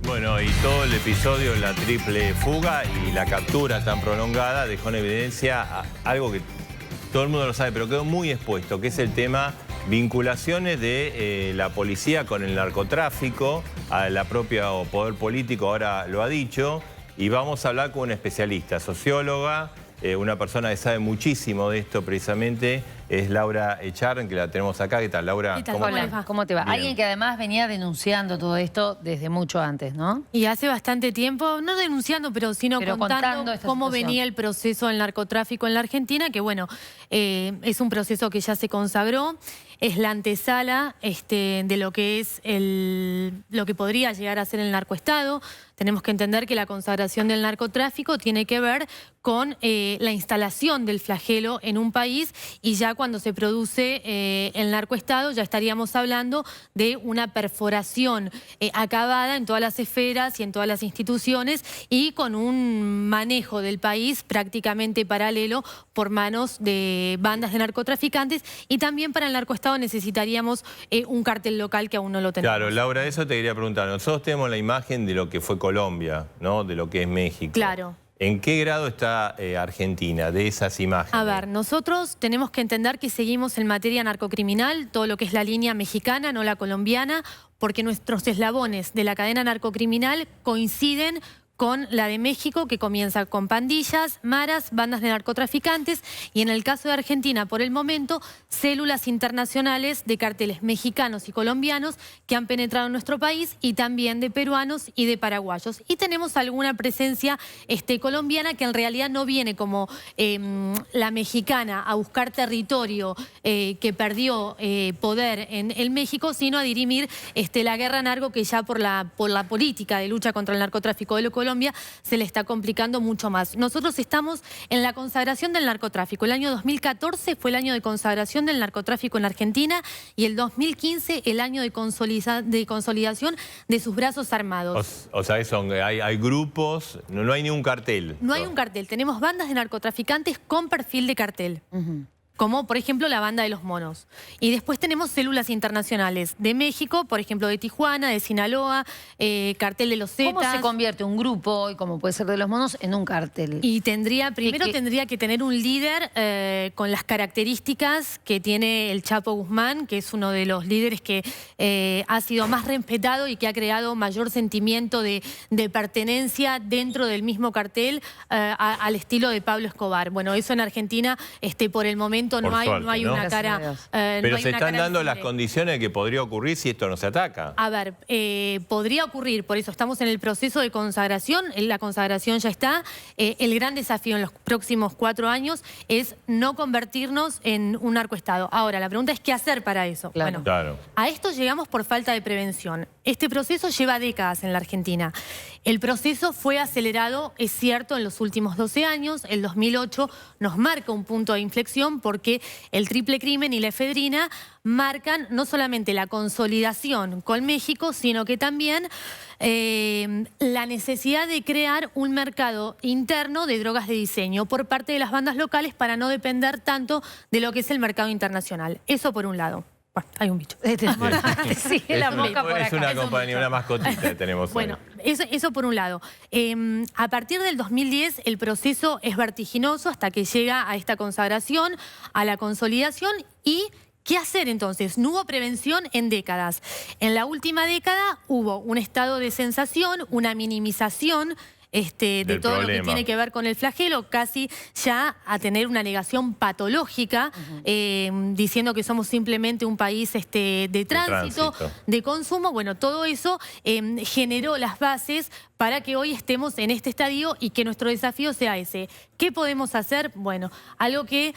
Bueno, y todo el episodio, la triple fuga y la captura tan prolongada dejó en evidencia algo que todo el mundo lo sabe, pero quedó muy expuesto, que es el tema vinculaciones de la policía con el narcotráfico, a la propia poder político ahora lo ha dicho, y vamos a hablar con una especialista, socióloga, una persona que sabe muchísimo de esto precisamente, es Laura Echarren, que la tenemos acá. ¿Qué tal, Laura? ¿Qué tal? Hola, ¿cómo te va? Bien. Alguien que además venía denunciando todo esto desde mucho antes, ¿no? Y hace bastante tiempo, no denunciando, pero contando cómo venía el proceso del narcotráfico en la Argentina, que bueno, es un proceso que ya se consagró, es la antesala de lo que es lo que podría llegar a ser el narcoestado. Tenemos que entender que la consagración del narcotráfico tiene que ver con la instalación del flagelo en un país, y ya cuando se produce el narcoestado ya estaríamos hablando de una perforación acabada en todas las esferas y en todas las instituciones, y con un manejo del país prácticamente paralelo por manos de bandas de narcotraficantes, y también para el narcoestado necesitaríamos un cartel local que aún no lo tenemos. Claro, Laura, eso te quería preguntar. Nosotros tenemos la imagen de lo que fue Colombia, ¿no? De lo que es México. Claro. ¿En qué grado está Argentina de esas imágenes? A ver, nosotros tenemos que entender que seguimos en materia narcocriminal todo lo que es la línea mexicana, no la colombiana, porque nuestros eslabones de la cadena narcocriminal coinciden con la de México, que comienza con pandillas, maras, bandas de narcotraficantes, y en el caso de Argentina, por el momento, células internacionales de carteles mexicanos y colombianos que han penetrado en nuestro país, y también de peruanos y de paraguayos. Y tenemos alguna presencia colombiana que en realidad no viene como la mexicana a buscar territorio que perdió poder en México, sino a dirimir la guerra narco, que ya por la política de lucha contra el narcotráfico de Colombia se le está complicando mucho más. Nosotros estamos en la consagración del narcotráfico. El año 2014 fue el año de consagración del narcotráfico en Argentina, y el 2015 el año de consolidación de sus brazos armados. O sea, hay grupos, no hay ni un cartel. No hay un cartel, tenemos bandas de narcotraficantes con perfil de cartel. Como por ejemplo la banda de los monos. Y después tenemos células internacionales de México, por ejemplo de Tijuana, de Sinaloa, cartel de los Zetas. ¿Cómo se convierte un grupo, y como puede ser de los monos, en un cartel? Y primero tendría que tener un líder con las características que tiene el Chapo Guzmán, que es uno de los líderes que ha sido más respetado y que ha creado mayor sentimiento de pertenencia dentro del mismo cartel, al estilo de Pablo Escobar. Bueno, eso en Argentina por el momento no hay una cara. Pero se están dando las condiciones de que podría ocurrir si esto no se ataca. A ver, podría ocurrir, por eso estamos en el proceso de consagración, la consagración ya está. El gran desafío en los próximos 4 años es no convertirnos en un narcoestado. Ahora, la pregunta es ¿qué hacer para eso? Claro. Bueno, a esto llegamos por falta de prevención. Este proceso lleva décadas en la Argentina. El proceso fue acelerado, es cierto, en los últimos 12 años. El 2008 nos marca un punto de inflexión, porque el triple crimen y la efedrina marcan no solamente la consolidación con México, sino que también la necesidad de crear un mercado interno de drogas de diseño por parte de las bandas locales, para no depender tanto de lo que es el mercado internacional. Eso por un lado. Bueno, hay un bicho. Sí, la mosca por acá. Es una compañía, una mascotita que tenemos. Bueno, eso por un lado. A partir del 2010 el proceso es vertiginoso hasta que llega a esta consagración, a la consolidación. ¿Y qué hacer entonces? No hubo prevención en décadas. En la última década hubo un estado de sensación, una minimización de todo lo que tiene que ver con el flagelo, casi ya a tener una negación patológica, diciendo que somos simplemente un país de tránsito, de consumo. Bueno, todo eso generó las bases para que hoy estemos en este estadio y que nuestro desafío sea ese. ¿Qué podemos hacer? Bueno, algo que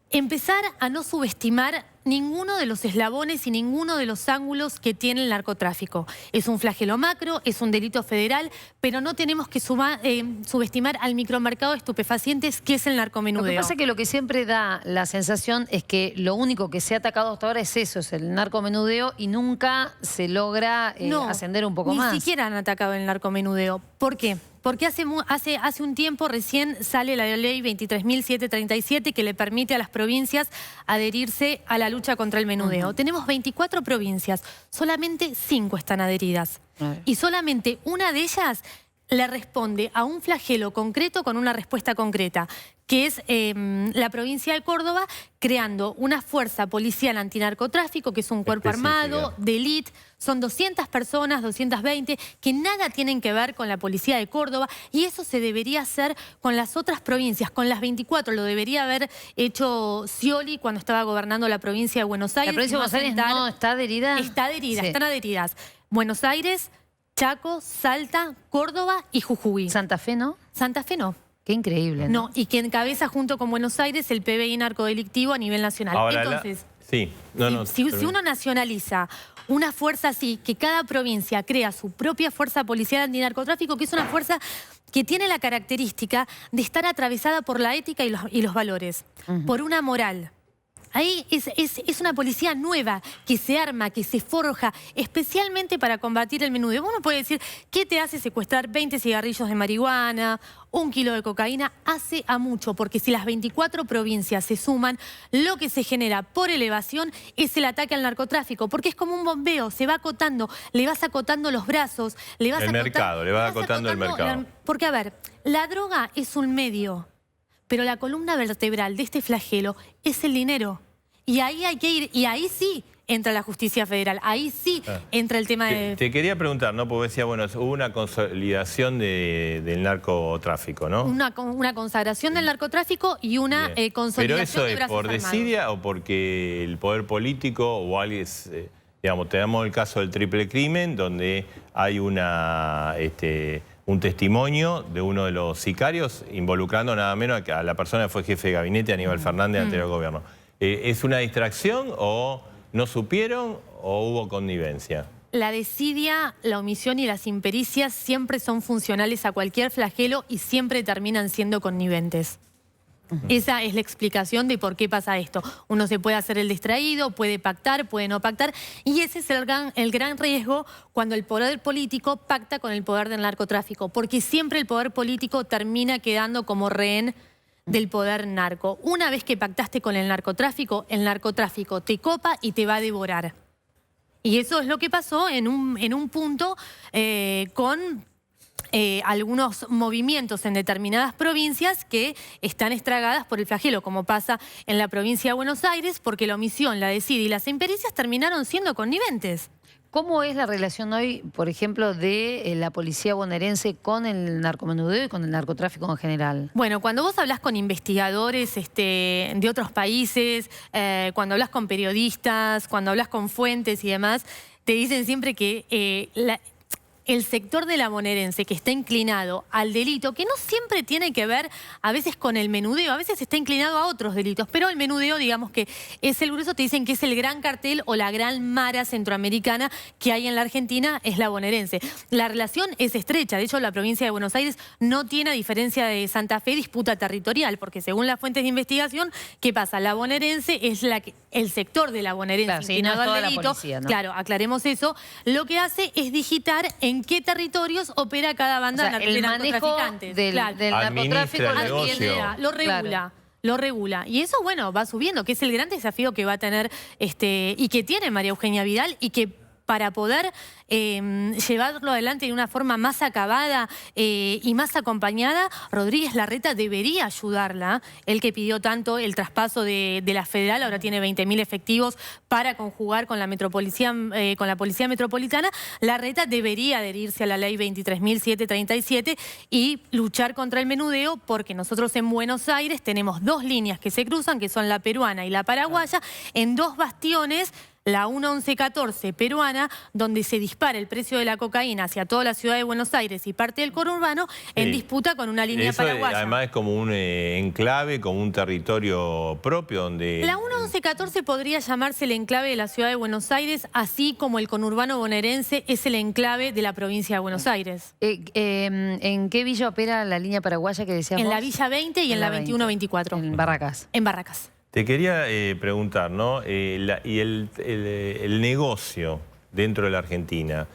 empezar a no subestimar ninguno de los eslabones y ninguno de los ángulos que tiene el narcotráfico. Es un flagelo macro, es un delito federal, pero no tenemos que subestimar al micromercado de estupefacientes, que es el narcomenudeo. Lo que pasa es que lo que siempre da la sensación es que lo único que se ha atacado hasta ahora es eso, es el narcomenudeo, y nunca se logra ascender un poco más. Ni siquiera han atacado el narcomenudeo. ¿Por qué? Porque hace un tiempo recién sale la ley 23.737, que le permite a las provincias adherirse a la lucha contra el menudeo. Tenemos 24 provincias, solamente 5 están adheridas. Y solamente una de ellas le responde a un flagelo concreto con una respuesta concreta, que es la provincia de Córdoba creando una fuerza policial antinarcotráfico, que es un cuerpo armado, de élite. Son 200 personas, 220, que nada tienen que ver con la policía de Córdoba, y eso se debería hacer con las otras provincias, con las 24. Lo debería haber hecho Scioli cuando estaba gobernando la provincia de Buenos Aires. ¿La provincia de Buenos Aires no está adherida? Está adherida, sí. Están adheridas. Buenos Aires, Chaco, Salta, Córdoba y Jujuy. ¿Santa Fe no? Santa Fe no. Qué increíble. No, y que encabeza junto con Buenos Aires el PBI narcodelictivo a nivel nacional. Ahora, entonces, si uno nacionaliza una fuerza así, que cada provincia crea su propia fuerza policial antinarcotráfico, que es una fuerza que tiene la característica de estar atravesada por la ética y los valores, por una moral. Ahí es una policía nueva, que se arma, que se forja, especialmente para combatir el menudeo. Uno puede decir, ¿qué te hace secuestrar 20 cigarrillos de marihuana, 1 kilo de cocaína? Hace a mucho, porque si las 24 provincias se suman, lo que se genera por elevación es el ataque al narcotráfico, porque es como un bombeo, se va acotando, le vas acotando los brazos, le vas acotando el mercado. Porque, a ver, la droga es un medio, pero la columna vertebral de este flagelo es el dinero. Y ahí hay que ir, y ahí sí entra la justicia federal, ahí sí entra el tema de... Te quería preguntar, ¿no? Porque decía, bueno, hubo una consolidación del narcotráfico, ¿no? Una consagración del narcotráfico y una consolidación de brazos armados. ¿Pero eso es por desidia o porque el poder político o alguien... digamos, tenemos el caso del triple crimen, donde hay un testimonio de uno de los sicarios involucrando nada menos a la persona que fue jefe de gabinete, Aníbal Fernández, anterior gobierno. ¿Es una distracción o no supieron o hubo connivencia? La desidia, la omisión y las impericias siempre son funcionales a cualquier flagelo y siempre terminan siendo conniventes. Esa es la explicación de por qué pasa esto. Uno se puede hacer el distraído, puede pactar, puede no pactar, y ese es el gran riesgo cuando el poder político pacta con el poder del narcotráfico, porque siempre el poder político termina quedando como rehén del poder narco. Una vez que pactaste con el narcotráfico te copa y te va a devorar. Y eso es lo que pasó en un punto con... algunos movimientos en determinadas provincias que están estragadas por el flagelo, como pasa en la provincia de Buenos Aires, porque la omisión, la desidia y las impericias terminaron siendo conniventes. ¿Cómo es la relación hoy, por ejemplo, de la policía bonaerense con el narcomenudeo y con el narcotráfico en general? Bueno, cuando vos hablas con investigadores de otros países, cuando hablas con periodistas, cuando hablas con fuentes y demás, te dicen siempre que el sector de la bonaerense que está inclinado al delito, que no siempre tiene que ver a veces con el menudeo, a veces está inclinado a otros delitos, pero el menudeo, digamos que es el grueso, te dicen que es el gran cartel o la gran mara centroamericana que hay en la Argentina, es la bonaerense. La relación es estrecha, de hecho la provincia de Buenos Aires no tiene, a diferencia de Santa Fe, disputa territorial, porque según las fuentes de investigación, ¿qué pasa? La bonaerense es el sector de la bonaerense inclinado al delito. La policía, ¿no? Claro, aclaremos eso. Lo que hace es digitar en qué territorios opera cada banda de narcotraficantes. Del narcotráfico lo regula. Y eso, bueno, va subiendo, que es el gran desafío que va a tener y que tiene María Eugenia Vidal, y que para poder llevarlo adelante de una forma más acabada y más acompañada, Rodríguez Larreta debería ayudarla. Él que pidió tanto el traspaso de la federal, ahora tiene 20.000 efectivos para conjugar con la policía metropolitana. Larreta debería adherirse a la ley 23.737 y luchar contra el menudeo, porque nosotros en Buenos Aires tenemos 2 líneas que se cruzan, que son la peruana y la paraguaya, en 2 bastiones, la 11114 peruana, donde se dispara el precio de la cocaína hacia toda la ciudad de Buenos Aires y parte del conurbano, en disputa con una línea paraguaya. Además es como un enclave, como un territorio propio donde... La 11114 podría llamarse el enclave de la ciudad de Buenos Aires, así como el conurbano bonaerense es el enclave de la provincia de Buenos Aires. ¿En qué villa opera la línea paraguaya que decíamos? En la Villa 20 y en la 2124. En Barracas. En Barracas. Te quería preguntar, ¿no? Y el negocio dentro de la Argentina,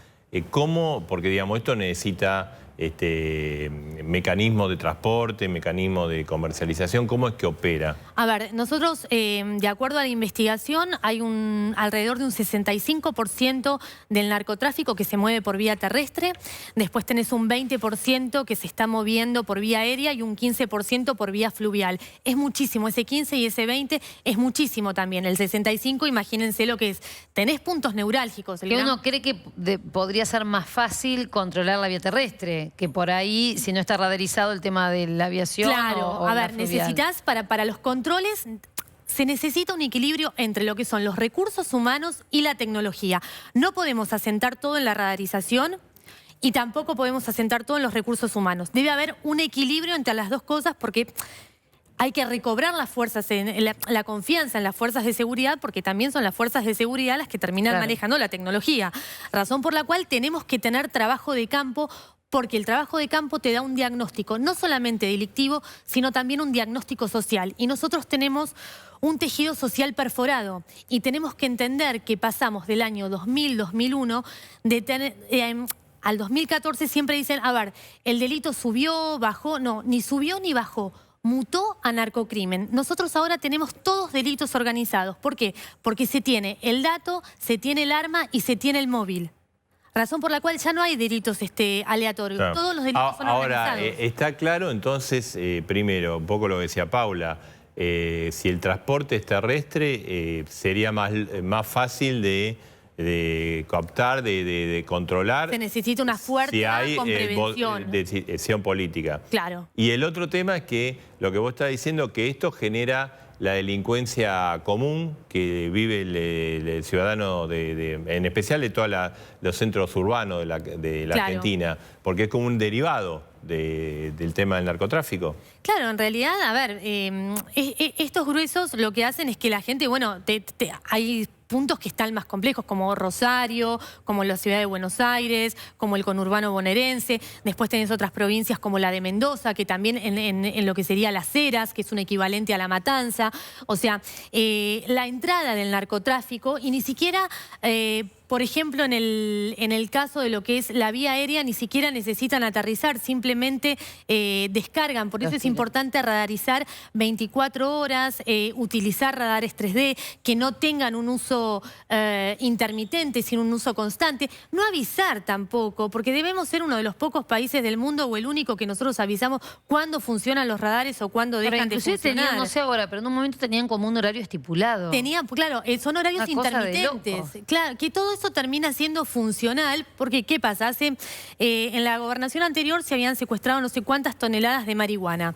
¿cómo? Porque, digamos, esto necesita mecanismos de transporte, mecanismos de comercialización? ¿Cómo es que opera? A ver, nosotros, de acuerdo a la investigación, hay alrededor de un 65% del narcotráfico que se mueve por vía terrestre, después tenés un 20% que se está moviendo por vía aérea y un 15% por vía fluvial. Es muchísimo, ese 15 y ese 20 es muchísimo también. El 65, imagínense lo que es. Tenés puntos neurálgicos. Que uno cree que podría ser más fácil controlar la vía terrestre, que por ahí, si no está radarizado el tema de la aviación. Claro, o a la ver, fluvial. necesitas para los controles, se necesita un equilibrio entre lo que son los recursos humanos y la tecnología. No podemos asentar todo en la radarización y tampoco podemos asentar todo en los recursos humanos. Debe haber un equilibrio entre las dos cosas porque hay que recobrar las fuerzas, la confianza en las fuerzas de seguridad, porque también son las fuerzas de seguridad las que terminan manejando la tecnología. Razón por la cual tenemos que tener trabajo de campo, porque el trabajo de campo te da un diagnóstico no solamente delictivo, sino también un diagnóstico social. Y nosotros tenemos un tejido social perforado y tenemos que entender que pasamos del año 2000-2001 al 2014. Siempre dicen, a ver, el delito subió, bajó. No, ni subió ni bajó. Mutó a narcocrimen. Nosotros ahora tenemos todos delitos organizados. ¿Por qué? Porque se tiene el dato, se tiene el arma y se tiene el móvil. Razón por la cual ya no hay delitos aleatorios. Claro. Todos los delitos son organizados. Ahora, está claro entonces, primero, un poco lo que decía Paula, si el transporte es terrestre, sería más fácil de cooptar, de controlar. Se necesita una fuerte con prevención. Decisión política. Claro. Y el otro tema es que lo que vos estás diciendo, que esto genera la delincuencia común que vive el ciudadano, en especial de todos los centros urbanos de la Argentina, porque es como un derivado del tema del narcotráfico. Claro, en realidad, a ver, estos gruesos lo que hacen es que la gente, bueno, hay puntos que están más complejos, como Rosario, como la ciudad de Buenos Aires, como el conurbano bonaerense. Después tenés otras provincias como la de Mendoza, que también en lo que sería Las Heras, que es un equivalente a La Matanza. O sea, la entrada del narcotráfico, y ni siquiera, por ejemplo, en el caso de lo que es la vía aérea, ni siquiera necesitan aterrizar, simplemente descargan. Por eso es importante radarizar 24 horas, utilizar radares 3D, que no tengan un uso intermitente, sino un uso constante. No avisar tampoco, porque debemos ser uno de los pocos países del mundo o el único que nosotros avisamos cuándo funcionan los radares o cuándo dejan de funcionar. Tenían, no sé ahora, pero en un momento tenían como un horario estipulado. Tenían, claro, son horarios intermitentes. Claro, que todo eso termina siendo funcional, porque ¿qué pasa? En la gobernación anterior se habían secuestrado no sé cuántas toneladas de marihuana.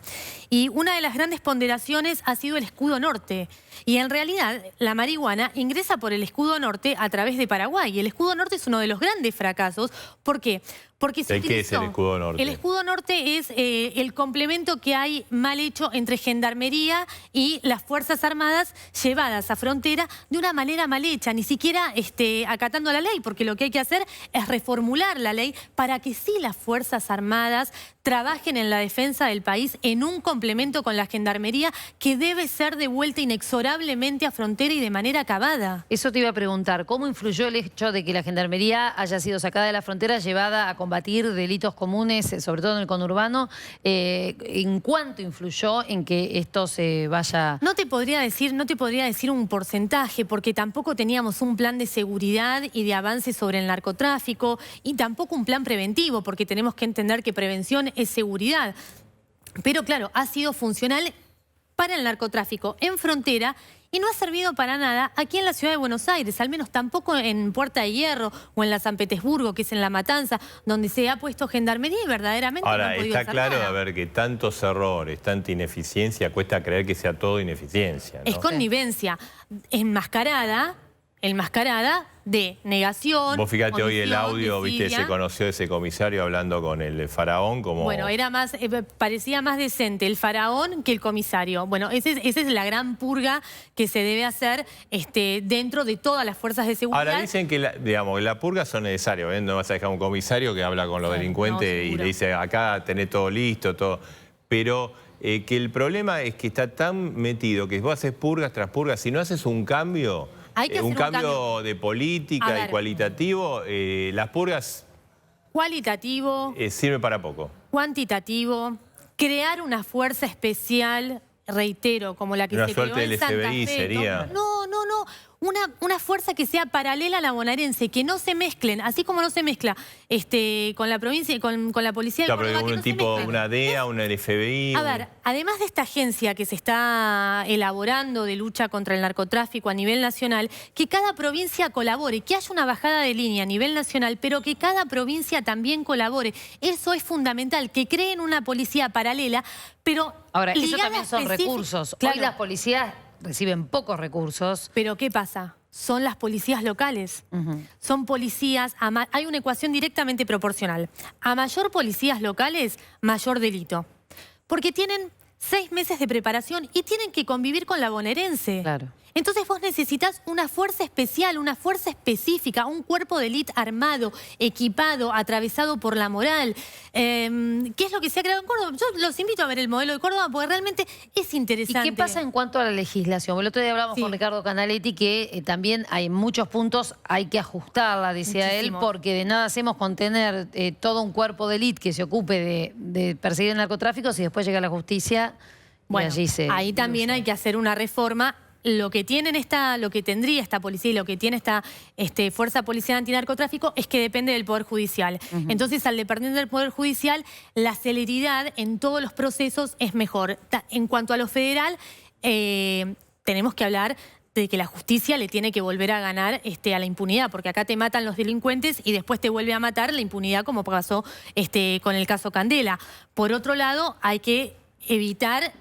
Y una de las grandes ponderaciones ha sido el escudo norte. Y en realidad la marihuana ingresa por el escudo norte a través de Paraguay. Y el escudo norte es uno de los grandes fracasos. ¿Por qué? Porque se utilizó. ¿Qué es el escudo norte? El escudo norte es el complemento que hay mal hecho entre Gendarmería y las Fuerzas Armadas llevadas a frontera de una manera mal hecha, ni siquiera acatando la ley, porque lo que hay que hacer es reformular la ley para que sí las Fuerzas Armadas trabajen en la defensa del país en un complemento con la Gendarmería que debe ser devuelta inexorablemente a frontera y de manera acabada. Eso te iba a preguntar, ¿cómo influyó el hecho de que la Gendarmería haya sido sacada de la frontera, llevada a combatir delitos comunes, sobre todo en el conurbano? ¿En cuánto influyó en que esto se vaya? No te podría decir un porcentaje, porque tampoco teníamos un plan de seguridad y de avance sobre el narcotráfico, y tampoco un plan preventivo, porque tenemos que entender que prevención es seguridad. Pero claro, ha sido funcional para el narcotráfico en frontera y no ha servido para nada aquí en la ciudad de Buenos Aires, al menos tampoco en Puerta de Hierro o en la San Petersburgo, que es en La Matanza, donde se ha puesto Gendarmería y verdaderamente ahora, no han podido está hacer claro, nada. A ver, que tantos errores, tanta ineficiencia, cuesta creer que sea todo ineficiencia, ¿no? Es connivencia enmascarada de negación. Vos fíjate hoy el audio, desidia. viste, se conoció ese comisario hablando con el faraón como... Bueno, parecía más decente el faraón que el comisario. Bueno, esa es la gran purga que se debe hacer dentro de todas las fuerzas de seguridad. Ahora dicen que las purgas son necesarias, ¿eh? No vas a dejar un comisario que habla con los delincuentes y le dice, acá tenés todo listo, todo. Pero que el problema es que está tan metido que vos haces purgas tras purgas, si no haces un cambio... Hay que hacer un cambio de política y cualitativo, las purgas cualitativo, Sirve para poco. cuantitativo, crear una fuerza especial, reitero, como la que Una se creó suerte en del Santa FBI Fe. sería. No. Una fuerza que sea paralela a la bonaerense, que no se mezclen, así como no se mezcla con la provincia, con la policía de Claro, Córdoba, pero que un no se tipo, mezclen. una DEA, una FBI. A ver, además de esta agencia que se está elaborando de lucha contra el narcotráfico a nivel nacional, que cada provincia colabore, que haya una bajada de línea a nivel nacional, pero que cada provincia también colabore. Eso es fundamental, que creen una policía paralela, pero Ahora, eso ligada también son específic- recursos. Claro, Hoy las policías reciben pocos recursos. pero ¿qué pasa? Son las policías locales. Son policías, hay una ecuación directamente proporcional. A mayor policías locales, mayor delito. Porque tienen 6 meses de preparación y tienen que convivir con la bonaerense. Claro. Entonces vos necesitas una fuerza especial, una fuerza específica, un cuerpo de élite armado, equipado, atravesado por la moral. ¿Qué es lo que se ha creado en Córdoba? Yo los invito a ver el modelo de Córdoba porque realmente es ¿Y interesante. qué pasa en cuanto a la legislación? El otro día hablamos Sí. con Ricardo Canaletti que también hay muchos puntos, hay que ajustarla, decía él, Muchísimo. porque de nada hacemos con tener todo un cuerpo de élite que se ocupe de perseguir el narcotráfico si después llega la justicia y Bueno, allí se... ahí también hay que hacer una reforma. Lo que tendría esta policía y lo que tiene esta fuerza policial antinarcotráfico es que depende del Poder Judicial. Entonces, al depender del Poder Judicial, la celeridad en todos los procesos es mejor. En cuanto a lo federal, tenemos que hablar de que la justicia le tiene que volver a ganar a la impunidad, porque acá te matan los delincuentes y después te vuelve a matar la impunidad, como pasó con el caso Candela. Por otro lado, hay que evitar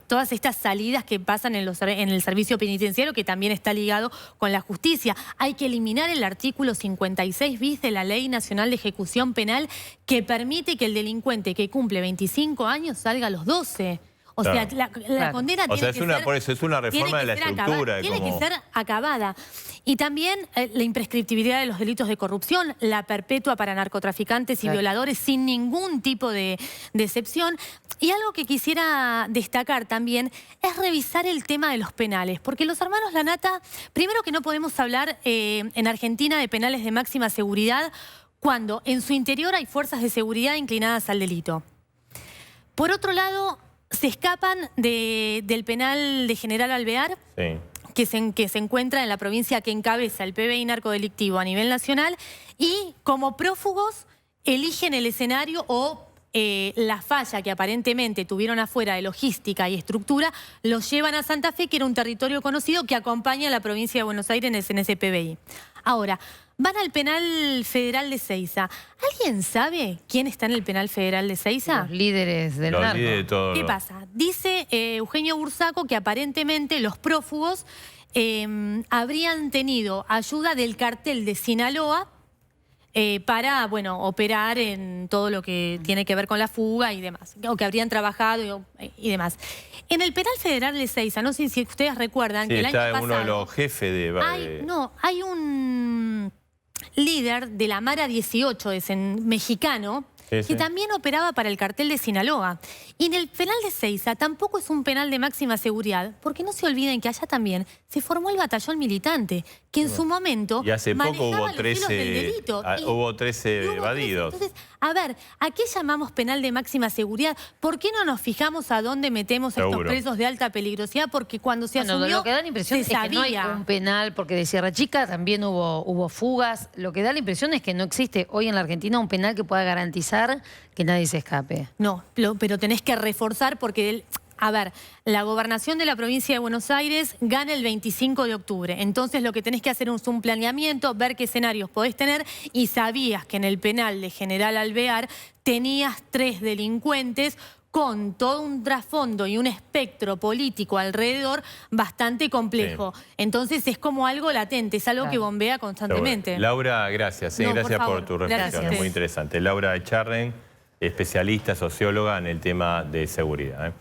todas estas salidas que pasan en el servicio penitenciario, que también está ligado con la justicia. Hay que eliminar el artículo 56 bis de la Ley Nacional de Ejecución Penal, que permite que el delincuente que cumple 25 años salga a los 12. O sea, la condena tiene que ser... Por eso es una reforma de la estructura. Tiene que ser acabada. Y también la imprescriptibilidad de los delitos de corrupción, la perpetua para narcotraficantes y violadores sin ningún tipo de excepción. Y algo que quisiera destacar también es revisar el tema de los penales. Porque los hermanos Lanata, primero que no podemos hablar en Argentina de penales de máxima seguridad cuando en su interior hay fuerzas de seguridad inclinadas al delito. Por otro lado, se escapan del penal de General Alvear, Sí. que se encuentra en la provincia que encabeza el PBI narcodelictivo a nivel nacional, y como prófugos eligen el escenario o la falla que aparentemente tuvieron afuera de logística y estructura, los llevan a Santa Fe, que era un territorio conocido que acompaña a la provincia de Buenos Aires en ese PBI. Ahora, van al penal federal de Seiza. ¿Alguien sabe quién está en el penal federal de Seiza? Los líderes del Los narco. líderes de todo. ¿Qué pasa? Dice Eugenio Bursaco que aparentemente los prófugos habrían tenido ayuda del cartel de Sinaloa para, bueno, operar en todo lo que tiene que ver con la fuga y demás, o que habrían trabajado y demás. En el penal federal de Seiza, no sé si ustedes recuerdan que el año está pasado... uno de los jefes de... hay un líder de la Mara 18, es mexicano, que también operaba para el cartel de Sinaloa. Y en el penal de Seiza tampoco es un penal de máxima seguridad, porque no se olviden que allá también se formó el batallón militante, que en su momento Y hace poco manejaba hubo los hilos del delito. hubo 13 evadidos. Entonces, a ver, ¿a qué llamamos penal de máxima seguridad? ¿Por qué no nos fijamos a dónde metemos a estos Seguro. presos de alta peligrosidad? Porque cuando se asumió, Lo que da la impresión se es que no hay sabía. un penal, porque de Sierra Chica también hubo fugas. Lo que da la impresión es que no existe hoy en la Argentina un penal que pueda garantizar que nadie se escape. No, pero tenés que reforzar porque... A ver, la gobernación de la provincia de Buenos Aires gana el 25 de octubre. Entonces lo que tenés que hacer es un planeamiento, ver qué escenarios podés tener, y sabías que en el penal de General Alvear tenías 3 delincuentes con todo un trasfondo y un espectro político alrededor bastante complejo. Sí. Entonces es como algo latente, es algo que bombea constantemente. Bueno, Laura, gracias. No, gracias por por favor. tu Gracias reflexión, a muy ustedes. interesante. Laura Echarren, especialista, socióloga en el tema de seguridad.